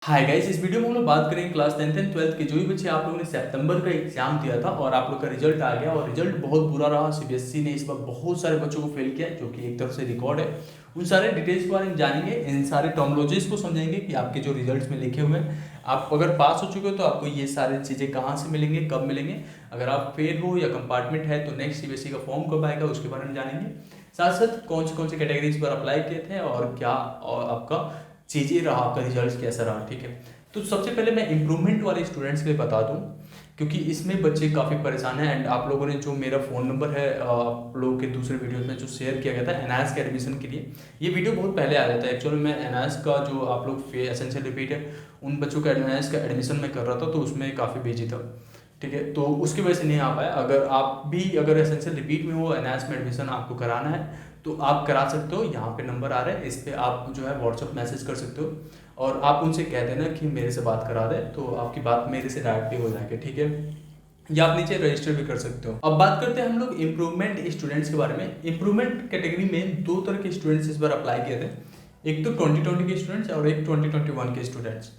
Hi guys, इस video में हम लोग बात करेंगे क्लास 10th एंड 12th के जो भी बच्चे आप लोगों ने सितंबर का एग्जाम दिया था और आप लोग का रिजल्ट आ गया और रिजल्ट बहुत बुरा रहा। सीबीएसई ने इस बार बहुत सारे बच्चों को फेल किया जो कि एक तरफ से रिकॉर्ड है। उन सारे डिटेल्स के बारे में जानेंगे, इन सारे टर्मिनोलॉजीज को समझेंगे कि आपके जो रिजल्ट्स में लिखे हुए हैं, आप अगर पास हो चुके हो तो आपको ये सारी चीज़ें कहाँ से मिलेंगे, कब मिलेंगे। अगर आप फेल हो या कंपार्टमेंट है तो नेक्स्ट सीबीएसई का फॉर्म कब आएगा उसके बारे में जानेंगे। साथ साथ कौन से कैटेगरीज पर अप्लाई किए थे और क्या और आपका चीज़ें रहा, आपका रिजल्ट कैसा रहा। ठीक है, तो सबसे पहले मैं इम्प्रूवमेंट वाले स्टूडेंट्स के लिए बता दूं क्योंकि इसमें बच्चे काफ़ी परेशान हैं। एंड आप लोगों ने जो मेरा फ़ोन नंबर है आप लोगों के दूसरे वीडियोस में जो शेयर किया गया था एनआईएस के एडमिशन के लिए, ये वीडियो बहुत पहले आ जाता है। एक्चुअली मैं एनआईएस का जो आप लोग एसेंशियल रिपीट है उन बच्चों का एनआईएस का एडमिशन मैं कर रहा था तो उसमें काफ़ी बिजी था। ठीक है, तो उसकी वजह से नहीं आ पाया। अगर आप भी अगर एसेंशियल रिपीट में हो, एनआईएस में एडमिशन आपको कराना है तो आप करा सकते हो। यहाँ पे नंबर आ रहा है, इस पर आप जो है व्हाट्सअप मैसेज कर सकते हो और आप उनसे कह देना कि मेरे से बात करा दे तो आपकी बात मेरे से डायरेक्टली हो जाएगी। ठीक है, या आप नीचे रजिस्टर भी कर सकते हो। अब बात करते हैं हम लोग इम्प्रूवमेंट स्टूडेंट्स के बारे में। इम्प्रूवमेंट कैटेगरी में दो तरह के स्टूडेंट्स इस बार अप्लाई किए थे, एक तो 2020 के स्टूडेंट्स और एक 2021 के स्टूडेंट्स।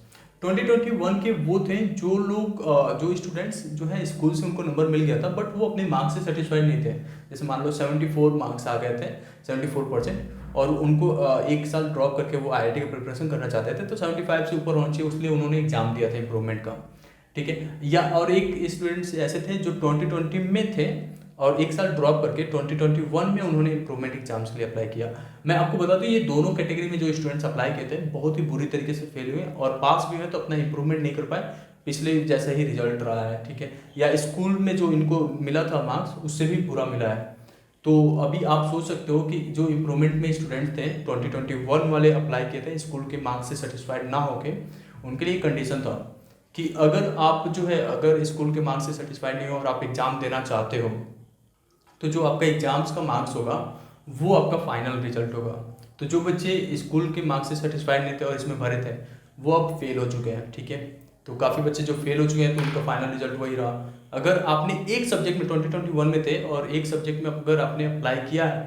2021 के वो थे जो लोग जो स्टूडेंट्स जो है स्कूल से उनको नंबर मिल गया था बट वो अपने मार्क्स से सेटिस्फाइड नहीं थे। जैसे मान लो 74 मार्क्स आ गए थे, 74%, और उनको एक साल ड्रॉप करके वो आईआईटी की प्रिपरेशन करना चाहते थे तो 75 से ऊपर होना चाहिए, इसलिए उन्होंने एग्जाम दिया था इम्प्रूवमेंट का। ठीक है, या और एक स्टूडेंट्स ऐसे थे जो 2020 में थे और एक साल ड्रॉप करके 2021 में उन्होंने इम्प्रूवमेंट एग्जाम्स के लिए अप्लाई किया। मैं आपको बता दूं ये दोनों कैटेगरी में जो स्टूडेंट्स अप्लाई किए थे बहुत ही बुरी तरीके से फेल हुए और पास भी हुए तो अपना इम्प्रूवमेंट नहीं कर पाए, पिछले जैसा ही रिजल्ट रहा है। ठीक है, या स्कूल में जो इनको मिला था मार्क्स उससे भी बुरा मिला है। तो अभी आप सोच सकते हो कि जो इम्प्रूवमेंट में स्टूडेंट थे 2021 वाले अप्लाई किए थे स्कूल के मार्क्स से सेटिस्फाइड ना होके, उनके लिए कंडीशन था कि अगर आप जो है अगर स्कूल के मार्क्स से सेटिस्फाइड नहीं हो और आप एग्ज़ाम देना चाहते हो तो जो आपका एग्जाम्स का मार्क्स होगा वो आपका फाइनल रिजल्ट होगा। तो जो बच्चे स्कूल के मार्क्स से सेटिस्फाइड नहीं थे और इसमें भरे थे वो अब फेल हो चुके हैं। ठीक है, तो काफ़ी बच्चे जो फेल हो चुके हैं तो उनका फाइनल रिजल्ट वही रहा। अगर आपने एक सब्जेक्ट में 2021 में थे और एक सब्जेक्ट में अगर आपने अप्लाई किया है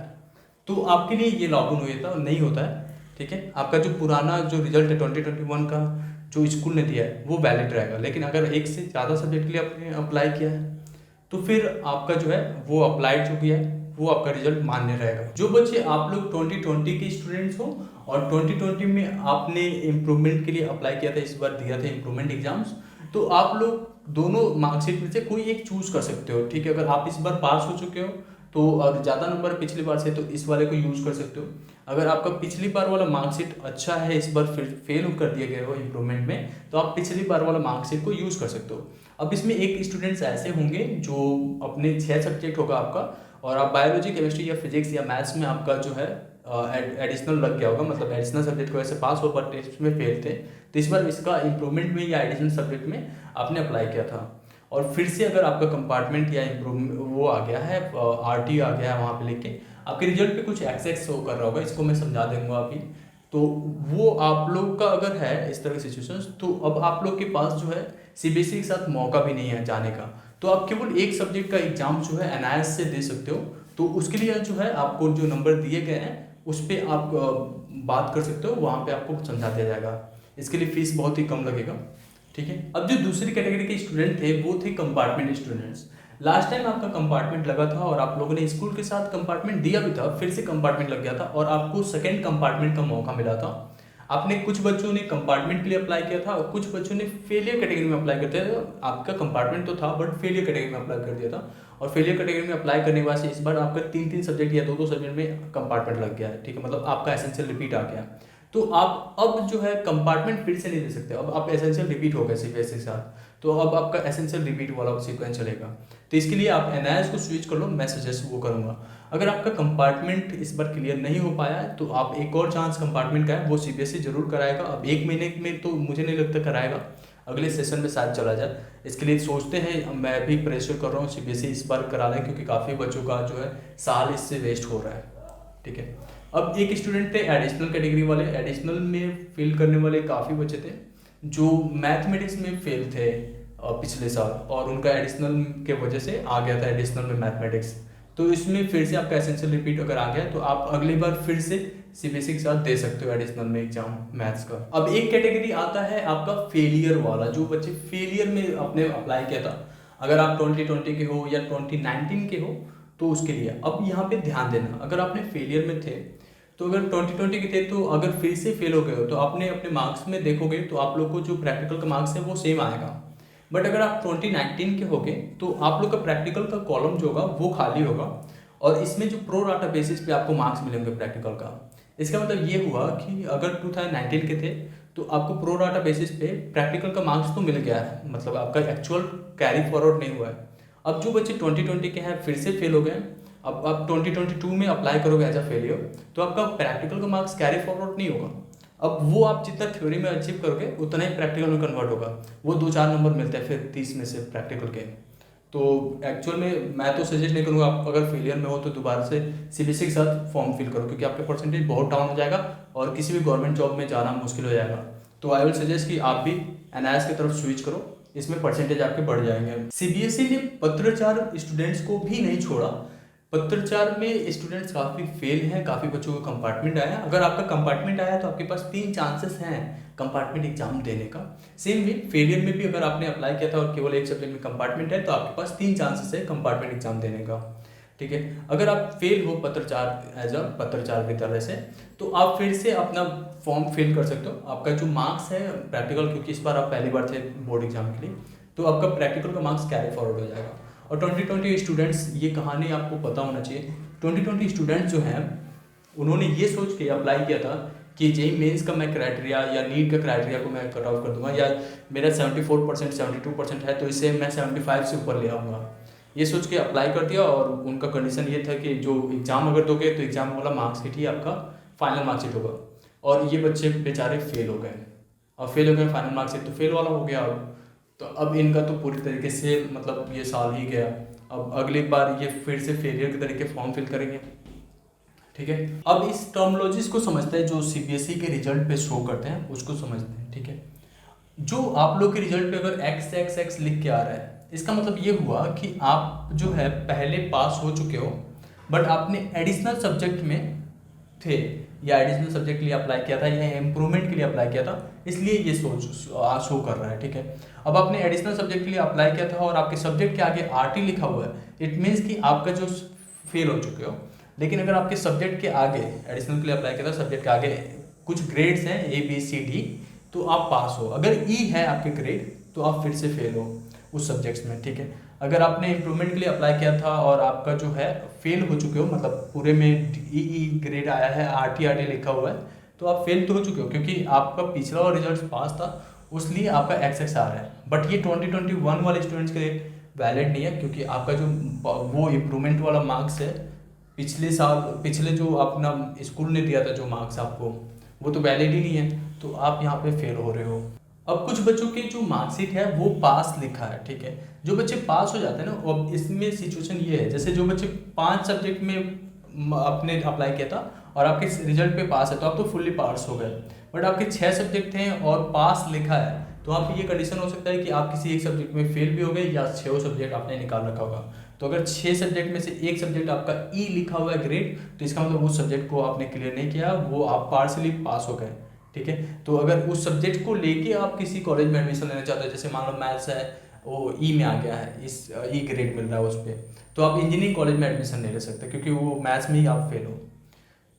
तो आपके लिए ये लागू नहीं होता, नहीं होता है। ठीक है, आपका जो पुराना जो रिजल्ट है 2021 का जो स्कूल ने दिया है वो वैलिड रहेगा। लेकिन अगर एक से ज़्यादा सब्जेक्ट के लिए आपने अप्लाई किया है तो फिर आपका जो है वो अप्लाइड जो किया है वो आपका रिजल्ट मान्य रहेगा। जो बच्चे आप लोग 2020 के स्टूडेंट्स हो और 2020 में आपने इम्प्रूवमेंट के लिए अप्लाई किया था, इस बार दिया था इम्प्रूवमेंट एग्जाम्स, तो आप लोग दोनों मार्कशीट में से कोई एक चूज कर सकते हो। ठीक है, अगर आप इस बार पास हो चुके हो तो और ज़्यादा नंबर पिछली बार से तो इस वाले को यूज़ कर सकते हो। अगर आपका पिछली बार वाला मार्कशीट अच्छा है, इस बार फिर फेल कर दिया गया हो इम्प्रूवमेंट में, तो आप पिछली बार वाला मार्कशीट को यूज़ कर सकते हो। अब इसमें एक स्टूडेंट्स ऐसे होंगे जो अपने 6 सब्जेक्ट होगा आपका और आप बायोलॉजी, केमिस्ट्री या फिजिक्स या मैथ्स में आपका जो है एडिशनल लग गया होगा, मतलब एडिशनल सब्जेक्ट को ऐसे पास हो पर टेस्ट में फेल थे तो इस बार इसका इम्प्रूवमेंट में या एडिशनल सब्जेक्ट में आपने अप्लाई किया था और फिर से अगर आपका कंपार्टमेंट या इम्प्रूवमेंट वो आ गया है, आरटी आ गया है वहाँ पे लिख के, आपके रिजल्ट पे कुछ एक्सेस शो कर रहा होगा, इसको मैं समझा दूंगा अभी। तो वो आप लोग का अगर है इस तरह की सिचुएशंस तो अब आप लोग के पास जो है सीबीएसई के साथ मौका भी नहीं है जाने का, तो आप केवल एक सब्जेक्ट का एग्जाम जो है एनआईएस से दे सकते हो। तो उसके लिए जो है आपको जो नंबर दिए गए हैं उस पर आप बात कर सकते हो, वहाँ पे आपको समझा दिया जाएगा। इसके लिए फीस बहुत ही कम लगेगा। ठीक है, अब जो दूसरी कैटेगरी के स्टूडेंट थे वो थे कंपार्टमेंट स्टूडेंट्स। लास्ट टाइम आपका कंपार्टमेंट लगा था और आप लोगों ने स्कूल के साथ कंपार्टमेंट दिया भी था, फिर से कंपार्टमेंट लग गया था और आपको सेकेंड कंपार्टमेंट का मौका मिला था। आपने कुछ बच्चों ने कंपार्टमेंट के लिए अप्लाई किया था और कुछ बच्चों ने फेलियर कैटेगरी में अप्लाई करते थे। आपका कंपार्टमेंट तो था बट फेलियर कैटेगरी में अप्लाई कर दिया था और फेलियर कैटेगरी में अप्लाई करने के बाद से इस बार आपका 3-3 सब्जेक्ट या 2-2 सब्जेक्ट में कंपार्टमेंट लग गया है। ठीक है, मतलब आपका एसेंशियल रिपीट आ गया, तो आप अब जो है कंपार्टमेंट फिर से नहीं दे सकते। अब आप एसेंशियल रिपीट हो गए सीबीएसई के साथ, तो अब आपका एसेंशियल रिपीट वाला सीक्वेंस चलेगा। तो इसके लिए आप एनआईएस को स्विच कर लो, मैं सजेस्ट वो करूँगा। अगर आपका कंपार्टमेंट इस बार क्लियर नहीं हो पाया है तो आप एक और चांस कंपार्टमेंट का है, वो सीबीएसई जरूर कराएगा। अब 1 महीने में तो मुझे नहीं लगता कराएगा, अगले सेशन में शायद चला जाए। इसके लिए सोचते हैं, मैं भी प्रेशर कर रहा हूँ सीबीएसई इस बार करा लें क्योंकि काफ़ी बच्चों का जो है साल इससे वेस्ट हो रहा है। ठीक है, अब एक स्टूडेंट थे एडिशनल कैटेगरी वाले। एडिशनल में फेल करने वाले काफ़ी बच्चे थे जो मैथमेटिक्स में फेल थे पिछले साल और उनका एडिशनल के वजह से आ गया था एडिशनल में मैथमेटिक्स। तो इसमें फिर से आपका एसेंशियल रिपीट अगर आ गया तो आप अगली बार फिर से सीबीएसई के साथ दे सकते हो एडिशनल में एग्जाम मैथ्स का। अब एक कैटेगरी आता है आपका फेलियर वाला, जो बच्चे फेलियर में अपने अप्लाई किया था, अगर आप 2020 के हो या 2019 के हो तो उसके लिए अब यहाँ पे ध्यान देना, अगर आपने फेलियर में थे तो अगर 2020 के थे तो अगर फिर से फेल हो गए हो तो आपने अपने मार्क्स में देखोगे तो आप लोग को जो प्रैक्टिकल का मार्क्स है वो सेम आएगा। बट अगर आप 2019 के होगे तो आप लोग का प्रैक्टिकल का कॉलम जो होगा वो खाली होगा और इसमें जो प्रो राटा बेसिस पे आपको मार्क्स मिलेंगे प्रैक्टिकल का। इसका मतलब ये हुआ कि अगर 2019 के थे तो आपको प्रो राटा बेसिस पे प्रैक्टिकल का मार्क्स तो मिल गया है, मतलब आपका एक्चुअल कैरी फॉरवर्ड नहीं हुआ है। अब जो बच्चे 2020 के हैं फिर से फेल हो गए, अब आप 2022 में अप्लाई करोगे एज अ फेलियर तो आपका प्रैक्टिकल का मार्क्स कैरी फॉरवर्ड नहीं होगा। अब वो आप जितना थ्योरी में अचीव करोगे उतना ही प्रैक्टिकल में कन्वर्ट होगा, वो 2-4 नंबर मिलते हैं फिर 30 में से प्रैक्टिकल के। तो एक्चुअल में मैं तो सजेस्ट नहीं करूँगा, आप अगर फेलियर में हो तो दोबारा से सीबीएसई के साथ फॉर्म फिल करो, क्योंकि आपका परसेंटेज बहुत डाउन हो जाएगा और किसी भी गवर्नमेंट जॉब में जाना मुश्किल हो जाएगा। तो आई विल सजेस्ट कि आप भी एनआईएस की तरफ स्विच करो, इसमें परसेंटेज आपके बढ़ जाएंगे। सीबीएसई ने पत्राचार स्टूडेंट्स को भी नहीं छोड़ा, पत्राचार में स्टूडेंट्स काफ़ी फेल हैं, काफ़ी बच्चों को कंपार्टमेंट आया। अगर आपका कंपार्टमेंट आया तो आपके पास 3 चांसेस हैं कंपार्टमेंट एग्जाम देने का। सेम वे फेलियर में भी अगर आपने अप्लाई किया था और केवल एक सब्जेक्ट में कंपार्टमेंट है तो आपके पास 3 चांसेस है कंपार्टमेंट एग्जाम देने का, ठीक है। अगर आप फेल हो पत्राचार एज अ पत्राचार विद्यालय से तो आप फिर से अपना फॉर्म फिल कर सकते हो। आपका जो मार्क्स है प्रैक्टिकल, क्योंकि इस बार आप पहली बार थे बोर्ड एग्जाम के लिए, तो आपका प्रैक्टिकल का मार्क्स कैरी फॉरवर्ड हो जाएगा। और 2020 स्टूडेंट्स, ये कहानी आपको पता होना चाहिए, 2020 स्टूडेंट्स जो हैं उन्होंने ये सोच के अप्लाई किया था कि जेईई मेंस का मैं क्राइटेरिया या नीट का क्राइटेरिया को मैं कट ऑफ कर दूंगा, या मेरा 74% 72% है तो इसे मैं 75 से ऊपर ले आऊँगा, ये सोच के अप्लाई कर दिया। और उनका कंडीशन ये था कि जो एग्ज़ाम अगर दोगे तो एग्ज़ाम वाला मार्क्सशीट ही आपका फाइनल मार्क्सशीट होगा। और ये बच्चे बेचारे फेल हो गए, और फेल हो गए, फाइनल मार्क्सशीट तो फेल वाला हो गया। तो अब इनका तो पूरी तरीके से मतलब ये साल ही गया, अब अगली बार ये फिर से फेलियर के तरीके फॉर्म फिल करेंगे, ठीक है। अब इस टर्मिनोलॉजीज को समझते हैं जो सीबीएसई के रिजल्ट पे शो करते हैं, उसको समझते हैं, ठीक है। जो आप लोग के रिजल्ट पे अगर x लिख के आ रहा है, इसका मतलब ये हुआ कि आप जो है पहले पास हो चुके हो बट आपने एडिशनल सब्जेक्ट में थे या एडिशनल सब्जेक्ट के लिए अप्लाई किया था या इम्प्रूवमेंट के लिए अप्लाई किया था, इसलिए ये शो कर रहा है, ठीक है। अब आपने एडिशनल सब्जेक्ट के लिए अप्लाई किया था और आपके सब्जेक्ट के आगे आरटी लिखा हुआ है, इट मीन्स कि आपका जो फेल हो चुके हो। लेकिन अगर आपके सब्जेक्ट के आगे एडिशनल के लिए अप्लाई किया था, सब्जेक्ट के आगे कुछ ग्रेड्स हैं ABCD, तो आप पास हो। अगर ई है आपके ग्रेड तो आप फिर से फेल हो उस सब्जेक्ट्स में, ठीक है। अगर आपने इम्प्रूवमेंट के लिए अप्लाई किया था और आपका जो है फेल हो चुके हो, मतलब पूरे में ई ग्रेड आया है, RT लिखा हुआ है, तो आप फेल तो हो चुके हो क्योंकि आपका पिछला और रिजल्ट पास था, उसलिए आपका XX आ रहा है। बट ये 2021 वाले स्टूडेंट्स के लिए वैलिड नहीं है, क्योंकि आपका जो वो इम्प्रूवमेंट वाला मार्क्स है पिछले साल, पिछले जो अपना स्कूल ने दिया था जो मार्क्स आपको, वो तो वैलिड ही नहीं है, तो आप यहाँ पे फेल हो रहे हो। अब कुछ बच्चों के जो मार्कशीट है वो पास लिखा है, ठीक है। जो बच्चे पास हो जाते हैं ना, अब इसमें सिचुएशन ये है, जैसे जो बच्चे 5 सब्जेक्ट में आपने अप्लाई किया था और आपके रिजल्ट पे पास है तो आप तो फुल्ली पास हो गए। बट आपके 6 सब्जेक्ट हैं और पास लिखा है, तो आप ये कंडीशन हो सकता है कि आप किसी एक सब्जेक्ट में फेल भी हो गए या 6 सब्जेक्ट आपने निकाल रखा होगा। तो अगर 6 सब्जेक्ट में से एक सब्जेक्ट आपका ई लिखा हुआ है ग्रेड, तो इसका मतलब उस सब्जेक्ट को आपने क्लियर नहीं किया, वो आप पार्शली पास हो गए, ठीक है। तो अगर उस सब्जेक्ट को लेके आप किसी कॉलेज में एडमिशन लेना चाहते हो, जैसे मान लो मैथ्स है वो ई में आ गया है, इस ई ग्रेड मिल रहा है उस पर, तो आप इंजीनियरिंग कॉलेज में एडमिशन नहीं ले सकते क्योंकि वो मैथ्स में ही आप फेल हो,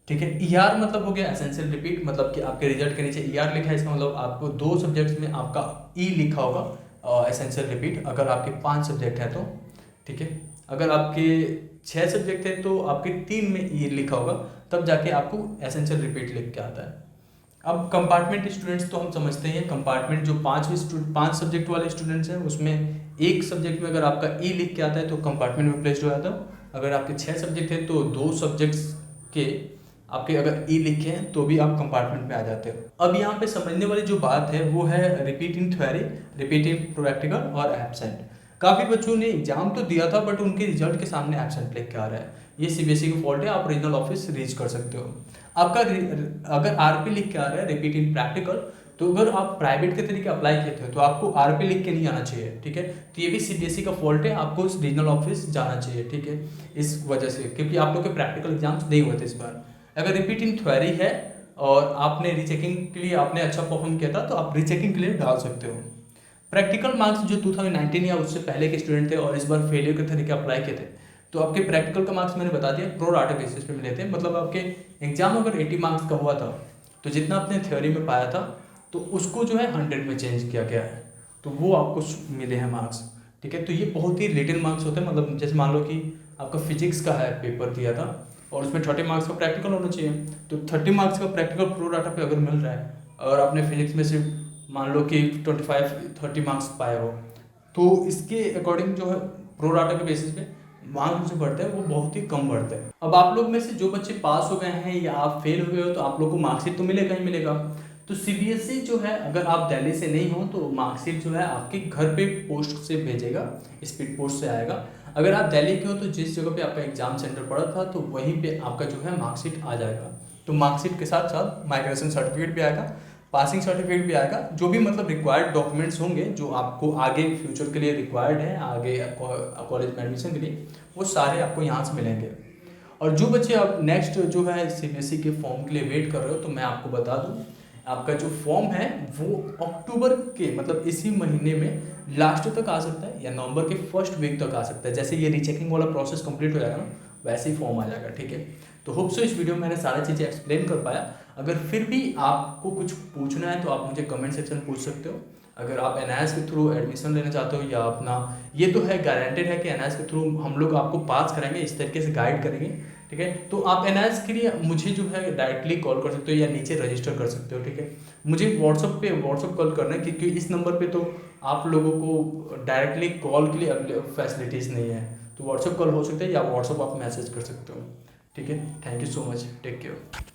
ठीक है। ER मतलब हो गया एसेंशियल रिपीट, मतलब कि आपके रिजल्ट के नीचे ER लिखा है, इसका मतलब आपको 2 सब्जेक्ट्स में आपका ई लिखा होगा एसेंशियल रिपीट, अगर आपके 5 सब्जेक्ट है तो, ठीक है। अगर आपके 6 सब्जेक्ट है तो आपके 3 में ई लिखा होगा, तब जाके आपको एसेंशियल रिपीट लिख के आता है। अब कंपार्टमेंट स्टूडेंट्स तो हम समझते हैं, कंपार्टमेंट जो 5 सब्जेक्ट वाले स्टूडेंट्स हैं उसमें एक सब्जेक्ट में अगर आपका ई लिख के आता है तो कंपार्टमेंट में प्लेस्ड हो जाता है। अगर आपके 6 सब्जेक्ट है तो 2 सब्जेक्ट्स के आपके अगर ई लिखे हैं तो भी आप कंपार्टमेंट में आ जाते हो। अब यहाँ पे समझने वाली जो बात है वो है repeat in theory, repeat in practical और एब्सेंट। काफ़ी बच्चों ने एग्जाम तो दिया था बट उनके रिजल्ट के सामने एब्सेंट लिख के आ रहा है, ये सीबीएसई का फॉल्ट है, आप रीजनल ऑफिस रीच कर सकते हो। आपका अगर आरपी लिख के आ रहा है रिपीट इन प्रैक्टिकल, तो अगर आप प्राइवेट के तरीके अप्लाई किए थे तो आपको आरपी लिख के नहीं आना चाहिए, ठीक है। तो ये भी सीबीएसई का फॉल्ट है, आपको रीजनल ऑफिस जाना चाहिए, ठीक है, इस वजह से, क्योंकि आप लोग के प्रैक्टिकल एग्जाम्स नहीं हुए थे इस बार। अगर रिपीट इन थ्योरी है और आपने रीचेकिंग के लिए आपने अच्छा परफॉर्म किया था तो आप रीचेकिंग के लिए डाल सकते हो। प्रैक्टिकल मार्क्स जो 2019 या उससे पहले के स्टूडेंट थे और इस बार फेलियर के तरीके अप्लाई किए थे, तो आपके प्रैक्टिकल का मार्क्स मैंने बता दिया प्रो राटा बेसिस पे मिले थे। मतलब आपके एग्जाम अगर 80 मार्क्स का हुआ था तो जितना आपने थ्योरी में पाया था तो उसको जो है 100 में चेंज किया गया है, तो वो आपको मिले हैं मार्क्स। ठीक है, तो ये बहुत ही लिटिल मार्क्स होते हैं। मतलब जैसे मान लो कि आपका फिजिक्स का है पेपर दिया था और उसमें 30 मार्क्स का प्रैक्टिकल होना चाहिए, तो 30 मार्क्स का प्रैक्टिकल प्रो डाटा पे अगर मिल रहा है और आपने फिजिक्स में से मान लो कि 25-30 मार्क्स पाए हो, तो इसके अकॉर्डिंग जो है प्रो डाटा के बेसिस पे मार्क्स जो बढ़ते हैं वो बहुत ही कम बढ़ते हैं। अब आप लोग में से जो बच्चे पास हो गए हैं या आप फेल हो गए हो तो आप लोग को मार्कशीट तो मिलेगा ही मिलेगा। तो सीबीएसई जो है अगर आप दिल्ली से नहीं हो तो मार्कशीट जो है आपके घर पे पोस्ट से भेजेगा, स्पीड पोस्ट से आएगा। अगर आप दिल्ली के हो तो जिस जगह पे आपका एग्जाम सेंटर पड़ा था तो वहीं पे आपका जो है मार्कशीट आ जाएगा। तो मार्कशीट के साथ साथ माइग्रेशन सर्टिफिकेट भी आएगा, पासिंग सर्टिफिकेट भी आएगा, जो भी मतलब रिक्वायर्ड डॉक्यूमेंट्स होंगे जो आपको आगे फ्यूचर के लिए रिक्वायर्ड है आगे कॉलेज में एडमिशन के लिए, वो सारे आपको यहाँ से मिलेंगे। और जो बच्चे अब नेक्स्ट जो है सीबीएसई के फॉर्म के लिए वेट कर रहे हो तो मैं आपको बता दूं, आपका जो फॉर्म है वो अक्टूबर के मतलब इसी महीने में लास्ट तक आ सकता है या नवंबर के फर्स्ट वीक तक आ सकता है। जैसे ये रीचेकिंग वाला प्रोसेस कंप्लीट हो जाएगा ना वैसे ही फॉर्म आ जाएगा। ठीक है, तो होप सो इस वीडियो में मैंने सारी चीज़ें एक्सप्लेन कर पाया। अगर फिर भी आपको कुछ पूछना है तो आप मुझे कमेंट सेक्शन में पूछ सकते हो। अगर आप एनआईएस के थ्रू एडमिशन लेना चाहते हो या अपना, ये तो है गारंटेड है कि एनआईएस के थ्रू हम लोग आपको पास कराएंगे, इस तरीके से गाइड करेंगे। ठीक है, तो आप एनआईएस के लिए मुझे जो है डायरेक्टली कॉल कर सकते हो या नीचे रजिस्टर कर सकते हो। ठीक है, मुझे व्हाट्सअप कॉल करना है क्योंकि इस नंबर पे तो आप लोगों को डायरेक्टली कॉल के लिए फैसिलिटीज़ नहीं है, तो व्हाट्सअप कॉल हो सकता है या व्हाट्सअप आप मैसेज कर सकते हो। ठीक है, thank you so much, take care.